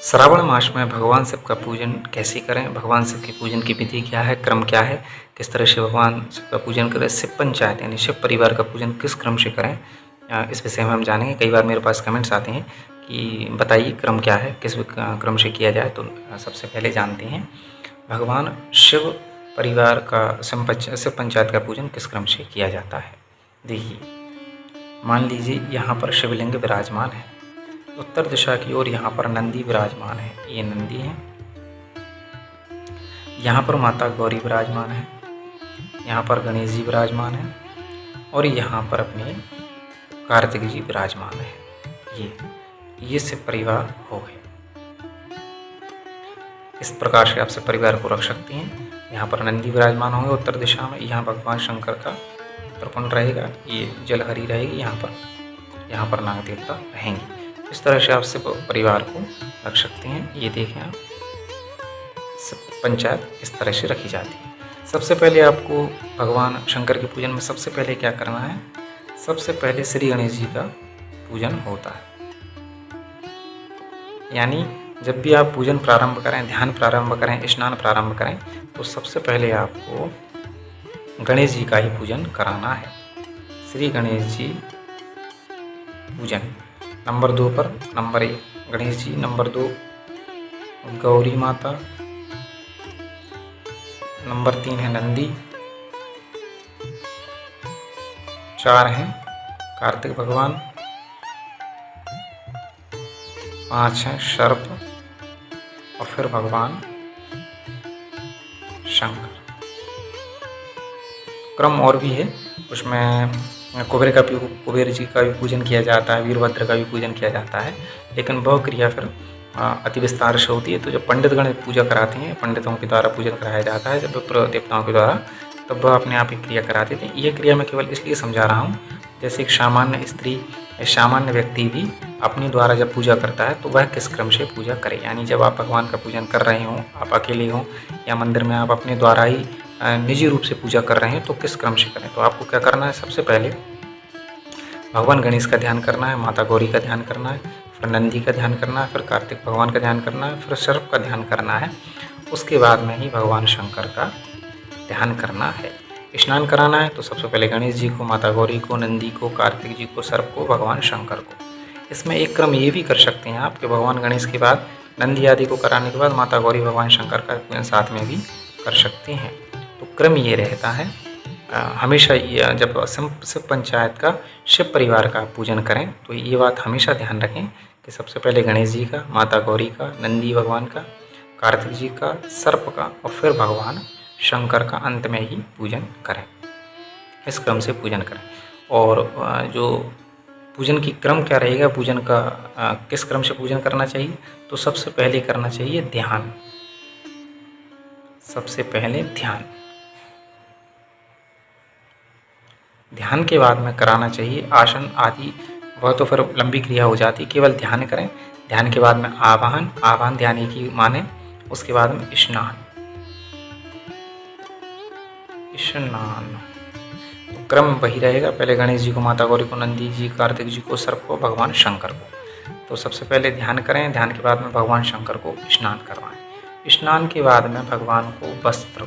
श्रावण मास में भगवान शिव का पूजन कैसे करें, भगवान शिव के पूजन की विधि क्या है, क्रम क्या है, किस तरह से भगवान शिव का पूजन करें, शिव पंचायत यानी शिव परिवार का पूजन किस क्रम से करें, इस विषय में हम जानेंगे। कई बार मेरे पास कमेंट्स आते हैं कि बताइए क्रम क्या है, किस क्रम से किया जाए। तो सबसे पहले जानते हैं भगवान शिव परिवार का शिव पंचायत का पूजन किस क्रम से किया जाता है। देखिए, मान लीजिए यहाँ पर शिवलिंग विराजमान है, उत्तर दिशा की ओर यहाँ पर नंदी विराजमान है, ये नंदी है। यहाँ पर माता गौरी विराजमान है, यहाँ पर गणेश जी विराजमान है और यहाँ पर अपने कार्तिक जी विराजमान है। ये शिव परिवार हो गए। इस प्रकार से आप शिव परिवार को रख सकते हैं। यहाँ पर नंदी विराजमान होंगे उत्तर दिशा में, यहाँ भगवान शंकर का त्रिपुंड रहेगा, ये जलहरी रहेगी, यहाँ पर नाग देवता रहेंगे। इस तरह से आप शिव परिवार को रख सकते हैं। ये देखें आप, शिव पंचायत इस तरह से रखी जाती है। सबसे पहले आपको भगवान शंकर के पूजन में सबसे पहले क्या करना है, सबसे पहले श्री गणेश जी का पूजन होता है। यानी जब भी आप पूजन प्रारंभ करें, ध्यान प्रारंभ करें, स्नान प्रारंभ करें, तो सबसे पहले आपको गणेश जी का ही पूजन कराना है। श्री गणेश जी पूजन नंबर 2 पर, नंबर 1 गणेश जी, नंबर 2 गौरी माता, नंबर 3 है नंदी, 4 हैं कार्तिक भगवान, 5 हैं सर्प और फिर भगवान शंकर। क्रम और भी है, उसमें कुबेर जी का भी पूजन किया जाता है, वीरभद्र का भी पूजन किया जाता है, लेकिन वह क्रिया फिर अति विस्तार से होती है। तो जब पंडितगण पूजा कराते हैं, पंडितों के द्वारा पूजन कराया जाता है, जब विप्र देवताओं के द्वारा, तब वह अपने आप ही क्रिया कराते थे। ये क्रिया मैं केवल इसलिए समझा रहा हूँ, जैसे एक सामान्य स्त्री, सामान्य व्यक्ति भी अपने द्वारा जब पूजा करता है तो वह किस क्रम से पूजा करे। यानी जब आप भगवान का पूजन कर रहे हों, आप अकेले हों या मंदिर में आप अपने द्वारा ही निजी रूप से पूजा कर रहे हैं, तो किस क्रम से करें। तो आपको क्या करना है, सबसे पहले भगवान गणेश का ध्यान करना है, माता गौरी का ध्यान करना है, फिर नंदी का ध्यान करना है, फिर कार्तिक भगवान का ध्यान करना है, फिर सर्प का ध्यान करना है। उसके बाद में ही भगवान शंकर का ध्यान करना है। स्नान कराना है तो सबसे पहले गणेश जी को, माता गौरी को, नंदी को, कार्तिक जी को, सर्प को, भगवान शंकर को। इसमें एक क्रम ये भी कर सकते हैं आप कि भगवान गणेश के बाद नंदी आदि को कराने के बाद माता गौरी, भगवान शंकर का साथ में भी कर सकते हैं। तो क्रम ये रहता है। हमेशा जब शिव पंचायत का, शिव परिवार का पूजन करें तो ये बात हमेशा ध्यान रखें कि सबसे पहले गणेश जी का, माता गौरी का, नंदी भगवान का, कार्तिक जी का, सर्प का और फिर भगवान शंकर का अंत में ही पूजन करें। इस क्रम से पूजन करें। और जो पूजन की क्रम क्या रहेगा, पूजन का किस क्रम से पूजन करना चाहिए, तो सबसे पहले करना चाहिए ध्यान। सबसे पहले ध्यान के बाद में कराना चाहिए आसन आदि। वह तो फिर लंबी क्रिया हो जाती, केवल ध्यान करें। ध्यान के बाद में आवाहन ध्यान एक ही माने। उसके बाद में स्नान। तो क्रम वही रहेगा, पहले गणेश जी को, माता गौरी को, नंदी जी, कार्तिक जी को, सर्प को, भगवान शंकर को। तो सबसे पहले ध्यान करें, ध्यान के बाद में भगवान शंकर को स्नान करवाएं। स्नान के बाद में भगवान को वस्त्र।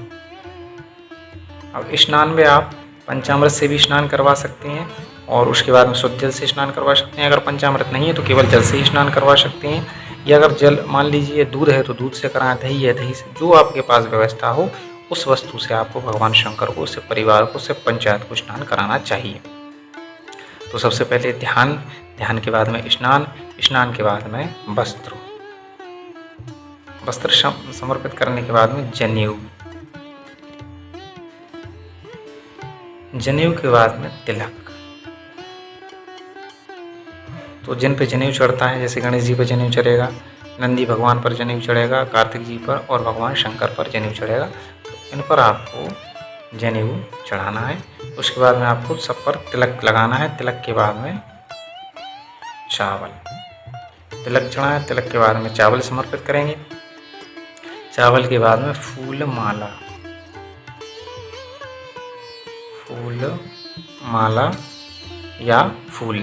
अब स्नान में आप पंचामृत से भी स्नान करवा सकते हैं और उसके बाद में शुद्ध जल से स्नान करवा सकते हैं। अगर पंचामृत नहीं है तो केवल जल से ही स्नान करवा सकते हैं, या अगर जल, मान लीजिए दूध है तो दूध से कराएं, दही है दही से, जो आपके पास व्यवस्था हो उस वस्तु से आपको भगवान शंकर को, शिव परिवार को, शिव पंचायत को स्नान कराना चाहिए। तो सबसे पहले ध्यान के बाद में स्नान के बाद में वस्त्र समर्पित करने के बाद में जनेऊ के बाद में तिलक। तो जिन पे जनेऊ चढ़ता है, जैसे गणेश जी पर जनेऊ चढ़ेगा, नंदी भगवान पर जनेऊ चढ़ेगा, कार्तिक जी पर और भगवान शंकर पर जनेऊ चढ़ेगा, तो इन पर आपको जनेऊ चढ़ाना है। उसके बाद में आपको सब पर तिलक लगाना है। तिलक के बाद में चावल, तिलक चढ़ाएं, तिलक के बाद में चावल समर्पित करेंगे। चावल के बाद में फूल माला या फूल।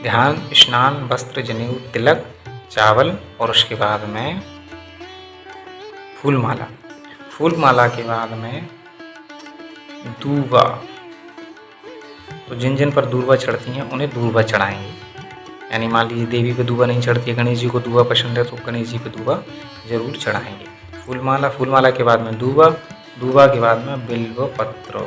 ध्यान, स्नान, वस्त्र, जनेऊ, तिलक, चावल और उसके बाद में फूल माला, फूल माला के बाद में दूबा। तो जिन जिन पर दूबा चढ़ती हैं उन्हें दूबा चढ़ाएंगे। यानी मान लीजिए देवी पे दूबा नहीं चढ़ती है, गणेश जी को दूबा पसंद है तो गणेश जी पे दूबा जरूर चढ़ाएंगे। फूल माला, फूल माला के बाद में दूबा, दूबा के बाद में बिल्व पत्र।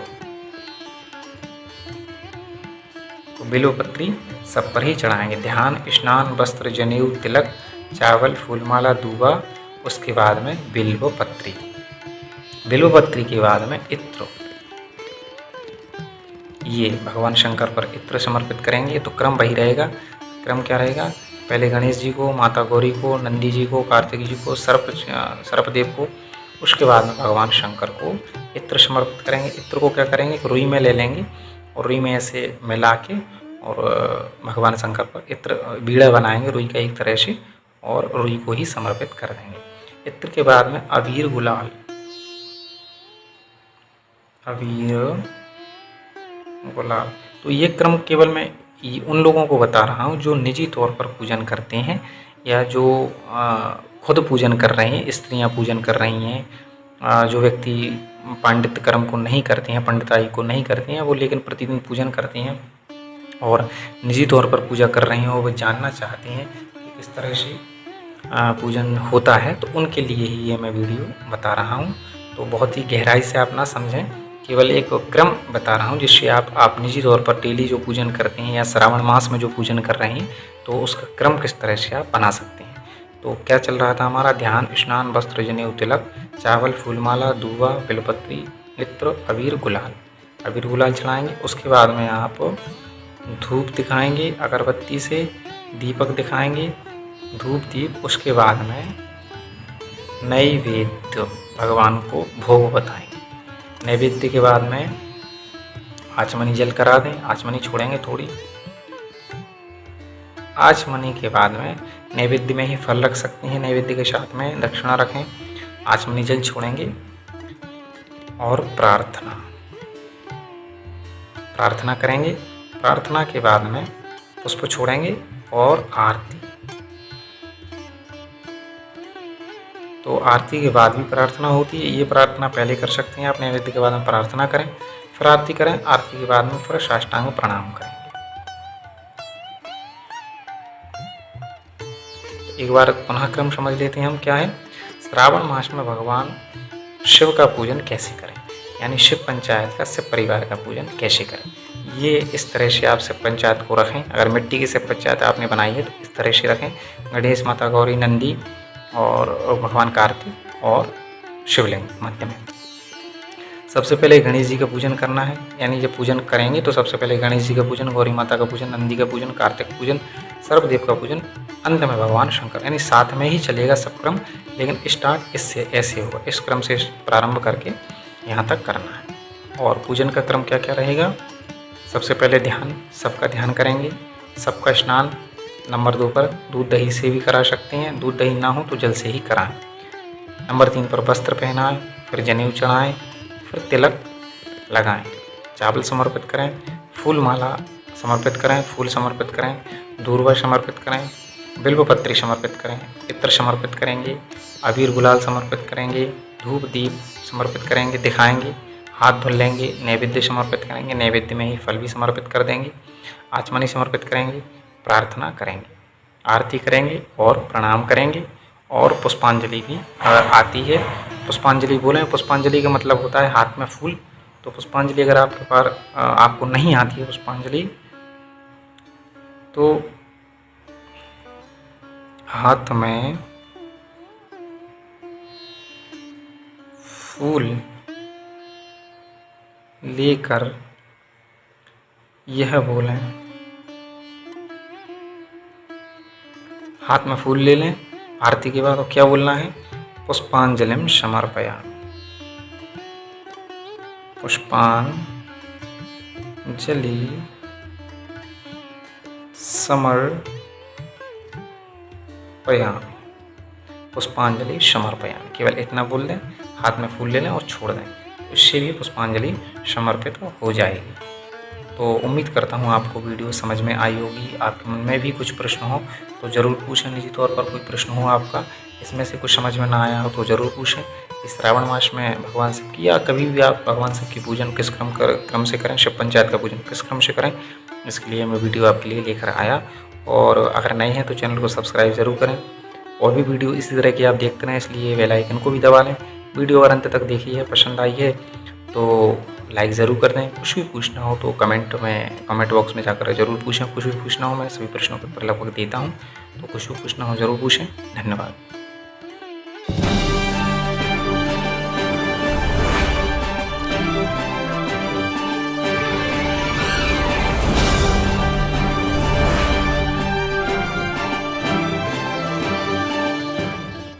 तो बिल्व पत्री सब पर ही चढ़ाएंगे। ध्यान, स्नान, वस्त्र, जनेऊ, तिलक, चावल, फूलमाला, दूबा, उसके बाद में बिल्व पत्री। बिल्व पत्री के बाद में इत्र, ये भगवान शंकर पर इत्र समर्पित करेंगे। तो क्रम वही रहेगा। क्रम क्या रहेगा? पहले गणेश जी को, माता गौरी को, नंदी जी को, कार्तिक जी को, सर्पदेव को, उसके बाद में भगवान शंकर को इत्र समर्पित करेंगे। इत्र को क्या करेंगे? रुई में ले लेंगे और रुई में ऐसे मिला के और भगवान शंकर पर इत्र बीड़ा बनाएंगे रुई का एक तरह से, और रुई को ही समर्पित कर देंगे। इत्र के बाद में अबीर गुलाल, अबीर गुलाल। तो ये क्रम केवल मैं उन लोगों को बता रहा हूँ जो निजी तौर पर पूजन करते हैं, या जो खुद पूजन कर रहे हैं, स्त्रियां पूजन कर रही हैं, जो व्यक्ति पांडित कर्म को नहीं करते हैं, पंडिताई को नहीं करते हैं, वो लेकिन प्रतिदिन पूजन करते हैं और निजी तौर पर पूजा कर रहे हैं और वो जानना चाहते हैं कि किस तरह से पूजन होता है, तो उनके लिए ही ये मैं वीडियो बता रहा हूँ। तो बहुत ही गहराई से आप ना समझें, केवल एक क्रम बता रहा हूँ जिससे आप निजी तौर पर डेली जो पूजन करते हैं या श्रावण मास में जो पूजन कर रहे हैं, तो उसका क्रम किस तरह से आप बना सकते हैं। तो क्या चल रहा था हमारा? ध्यान, स्नान, वस्त्र, जनेऊ, तिलक, चावल, फूलमाला, दूबा, बिलपत्री, इत्र, अबीर गुलाल। अबीर गुलाल चढ़ाएंगे। उसके बाद में आप धूप दिखाएंगे अगरबत्ती से, दीपक दिखाएंगे, धूप दीप। उसके बाद में नैवेद्य भगवान को भोग बताएंगे। नैवेद्य के बाद में आचमनी जल करा दें, आचमनी छोड़ेंगे थोड़ी। आचमनी के बाद में नैवेद्य में ही फल रख सकते हैं, नैवेद्य के साथ में दक्षिणा रखें, आचमनी जल छोड़ेंगे और प्रार्थना करेंगे। प्रार्थना के बाद में पुष्प छोड़ेंगे और आरती। तो आरती के बाद भी प्रार्थना होती है। ये प्रार्थना पहले कर सकते हैं आप, नैवेद्य के बाद में प्रार्थना करें, फिर आरती करें, आरती के बाद में फिर साष्टांग प्रणाम करेंगे। एक बार पुनः क्रम समझ लेते हैं हम क्या है। श्रावण मास में भगवान शिव का पूजन कैसे करें, यानी शिव पंचायत का, शिव परिवार का पूजन कैसे करें। ये इस तरह से आप शिव पंचायत को रखें। अगर मिट्टी की शिव पंचायत आपने बनाई है तो इस तरह से रखें। गणेश, माता गौरी, नंदी और भगवान कार्तिक और शिवलिंग मध्य में। सबसे पहले गणेश जी का पूजन करना है, यानी जब पूजन करेंगे तो सबसे पहले गणेश जी का पूजन, गौरी माता का पूजन, नंदी का पूजन, कार्तिक पूजन, सर्वदेव का पूजन, अंत में भगवान शंकर। यानी साथ में ही चलेगा सब क्रम, लेकिन स्टार्ट इससे ऐसे होगा, इस क्रम से प्रारंभ करके यहाँ तक करना है। और पूजन का क्रम क्या क्या रहेगा? सबसे पहले ध्यान, सबका ध्यान करेंगे, सबका स्नान। नंबर 2 पर दूध दही से भी करा सकते हैं, दूध दही ना हो तो जल से ही कराएं। नंबर 3 पर वस्त्र पहनाएं, फिर जनेऊ चढ़ाएं, फिर तिलक लगाएं, चावल समर्पित करें, फूल माला समर्पित करें, फूल समर्पित करें, दूर्वा समर्पित करें, बिल्वपत्री समर्पित करें, इत्र समर्पित करेंगे, अबीर गुलाल समर्पित करेंगे, धूप दीप समर्पित करेंगे, दिखाएंगे, हाथ धुल लेंगे, नैवेद्य समर्पित करेंगे, नैवेद्य में ही फल भी समर्पित कर देंगे, आचमनी समर्पित करेंगे, प्रार्थना करेंगे, आरती करेंगे और प्रणाम करेंगे। और पुष्पांजलि भी अगर आती है, पुष्पांजलि बोलें, पुष्पांजलि का मतलब होता है हाथ में फूल। तो पुष्पांजलि अगर आपके पास आपको नहीं आती है पुष्पांजलि, तो हाथ में फूल लेकर यह बोलें, हाथ में फूल ले लें आरती के बाद, और क्या बोलना है? पुष्पांजलिम समर्पयामि, पुष्पांजलि समर्पयामि, पुष्पांजलि समर्पयामि। केवल इतना बोल दें, हाथ में फूल ले लें और छोड़ दें, इससे भी पुष्पांजलि समर्पित हो जाएगी। तो उम्मीद करता हूँ आपको वीडियो समझ में आई होगी। आपके मन में भी कुछ प्रश्न हो तो ज़रूर पूछें। निजी तौर पर कोई प्रश्न हो आपका, इसमें से कुछ समझ में ना आया हो तो ज़रूर पूछें। इस श्रावण मास में भगवान शिव की या कभी भी आप भगवान शिव की पूजन किस क्रम से करें, शिव पंचायत का पूजन किस क्रम से करें, इसके लिए मैं वीडियो आपके लिए लेकर आया। और अगर नए हैं तो चैनल को सब्सक्राइब ज़रूर करें। और भी वीडियो इसी तरह की आप देखते रहें, इसलिए बेल आइकन को भी दबा लें। वीडियो अगर अंत तक देखी है, पसंद आई है तो लाइक ज़रूर कर दें। कुछ भी पूछना हो तो कमेंट बॉक्स में जाकर ज़रूर पूछें। कुछ भी पूछना हो, मैं सभी प्रश्नों के उत्तर लगभग देता हूँ, तो कुछ भी पूछना हो ज़रूर पूछें। धन्यवाद।